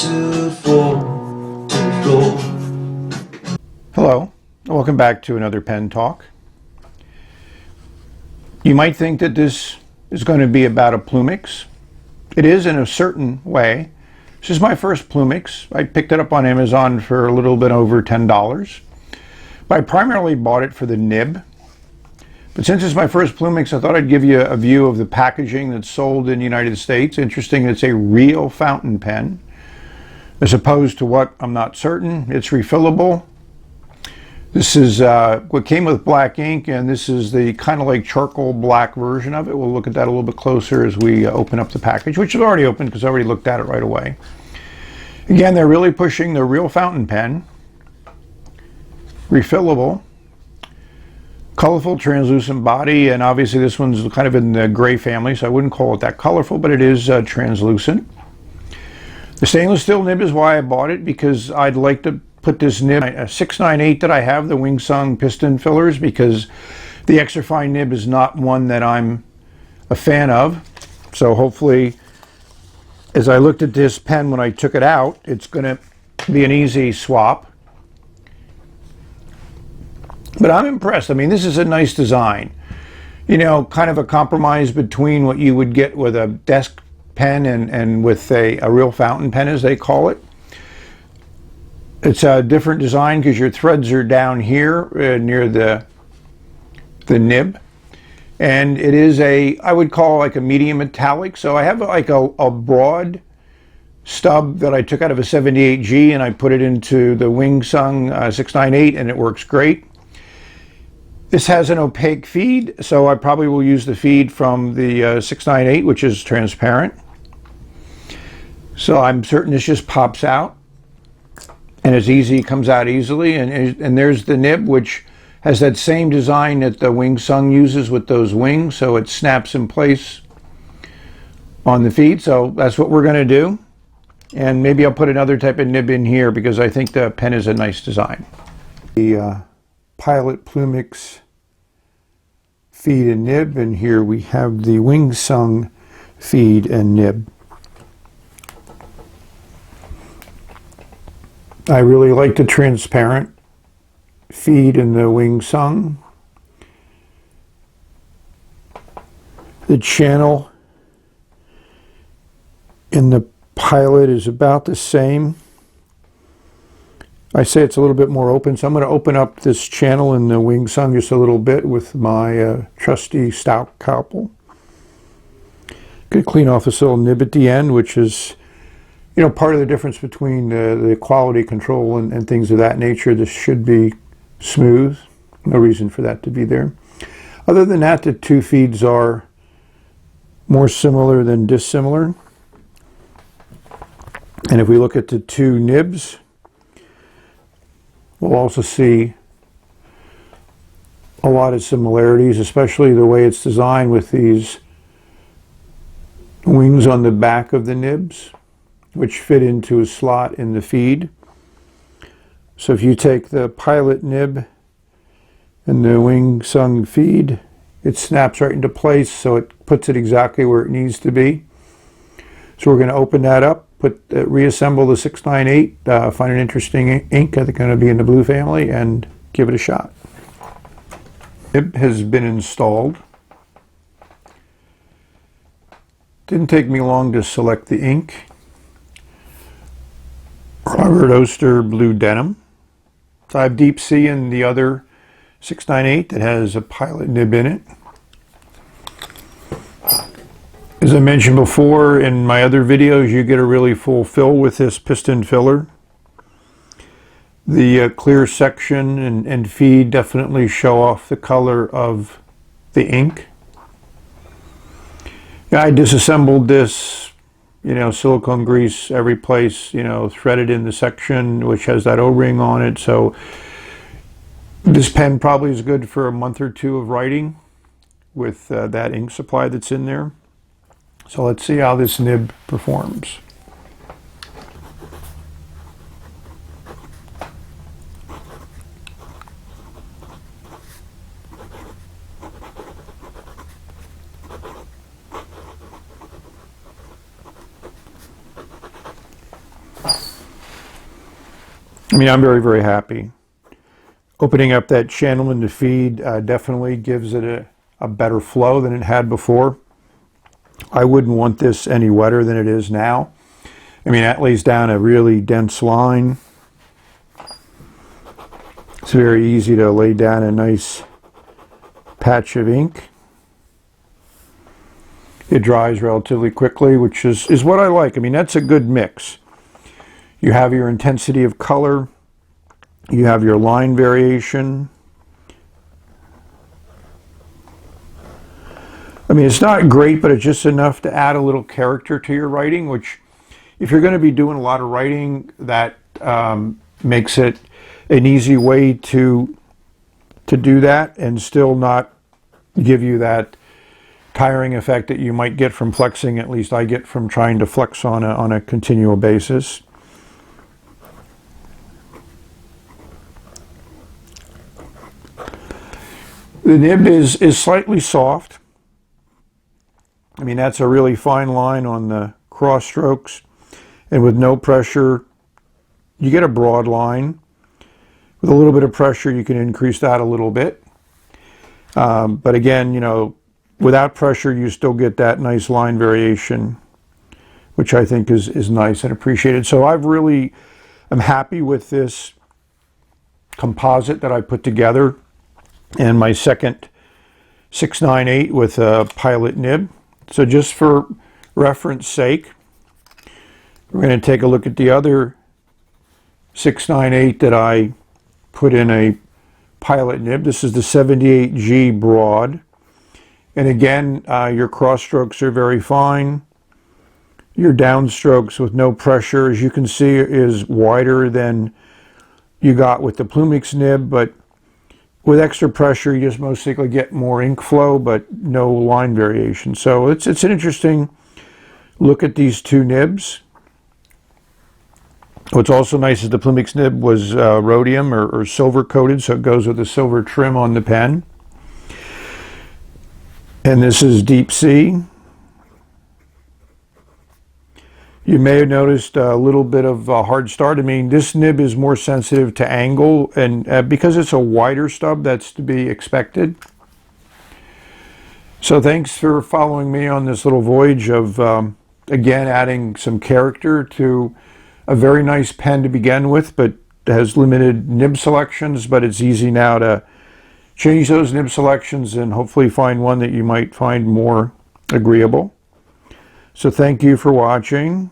to fall to the floor. Hello, welcome back to another pen talk. You might think that this is going to be about a Plumix. It is in a certain way. This is my first Plumix. I picked it up on Amazon for a little bit over $10. But I primarily bought it for the nib. But since it's my first Plumix, I thought I'd give you a view of the packaging that's sold in the United States. Interesting, it's a real fountain pen. As opposed to what, I'm not certain. It's refillable. This is what came with black ink, and this is the kind of like charcoal black version of it. We'll look at that a little bit closer as we open up the package, which is already open because I already looked at it right away. Again, they're really pushing the real fountain pen. Refillable. Colorful translucent body, and obviously this one's kind of in the gray family, so I wouldn't call it that colorful, but it is translucent. The stainless steel nib is why I bought it, because I'd like to put this nib, a 698 that I have, the Wing Sung piston fillers, because the extra fine nib is not one that I'm a fan of. So hopefully, as I looked at this pen when I took it out, it's going to be an easy swap. But I'm impressed. I mean, this is a nice design. You know, kind of a compromise between what you would get with a desk pen and with a real fountain pen, as they call it. It's a different design because your threads are down here near the nib. And it is I would call like a medium metallic. So I have like a broad stub that I took out of a 78G and I put it into the Wing Sung 698, and it works great. This has an opaque feed, so I probably will use the feed from the 698, which is transparent. So I'm certain this just pops out, and it's easy, it comes out easily. And there's the nib, which has that same design that the Wing Sung uses with those wings, so it snaps in place on the feed. So that's what we're going to do. And maybe I'll put another type of nib in here because I think the pen is a nice design. The Pilot Plumix feed and nib, and here we have the Wing Sung feed and nib. I really like the transparent feed in the Wing Sung. The channel in the Pilot is about the same. I say it's a little bit more open, so I'm going to open up this channel in the Wing Sung just a little bit with my trusty stout scalpel. Going to clean off this little nib at the end, which is, you know, part of the difference between the quality control and things of that nature. This should be smooth. No reason for that to be there. Other than that, the two feeds are more similar than dissimilar. And if we look at the two nibs, we'll also see a lot of similarities, especially the way it's designed with these wings on the back of the nibs, which fit into a slot in the feed. So if you take the Pilot nib and the Wing Sung feed, it snaps right into place, so it puts it exactly where it needs to be. So we're going to open that up, reassemble the 698, find an interesting ink, I think going to be in the blue family, and give it a shot. Nib has been installed. Didn't take me long to select the ink. Robert Oster Blue Denim. So I have Deep Sea in the other 698 that has a Pilot nib in it. As I mentioned before in my other videos, you get a really full fill with this piston filler. The clear section and feed definitely show off the color of the ink. I disassembled this, you know, silicone grease every place, you know, threaded in the section which has that O-ring on it. So this pen probably is good for a month or two of writing with that ink supply that's in there. So let's see how this nib performs. I mean, I'm very, very happy. Opening up that channel in the feed definitely gives it a better flow than it had before. I wouldn't want this any wetter than it is now. I mean, that lays down a really dense line. It's very easy to lay down a nice patch of ink. It dries relatively quickly, which is what I like. I mean, that's a good mix. You have your intensity of color. You have your line variation. I mean, it's not great, but it's just enough to add a little character to your writing, which, if you're going to be doing a lot of writing, that makes it an easy way to do that and still not give you that tiring effect that you might get from flexing. At least I get from trying to flex on a continual basis. The nib is slightly soft. I mean, that's a really fine line on the cross strokes, and with no pressure you get a broad line. With a little bit of pressure you can increase that a little bit, but again, you know, without pressure you still get that nice line variation, which I think is nice and appreciated. So I'm happy with this composite that I put together, and my second 698 with a Pilot nib. So just for reference sake, we're going to take a look at the other 698 that I put in a Pilot nib. This is the 78G broad, and again, your cross strokes are very fine. Your downstrokes with no pressure, as you can see, is wider than you got with the Plumix nib, but with extra pressure you just mostly get more ink flow but no line variation. So it's an interesting look at these two nibs. What's also nice is the Plumix nib was rhodium or silver coated, so it goes with a silver trim on the pen. And this is deep sea. You may have noticed a little bit of a hard start. I mean, this nib is more sensitive to angle, and because it's a wider stub, that's to be expected. So thanks for following me on this little voyage of, again, adding some character to a very nice pen to begin with, but has limited nib selections, but it's easy now to change those nib selections and hopefully find one that you might find more agreeable. So thank you for watching.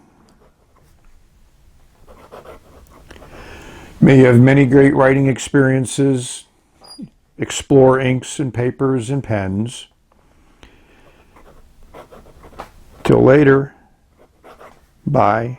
May you have many great writing experiences, explore inks and papers and pens. Till later, bye.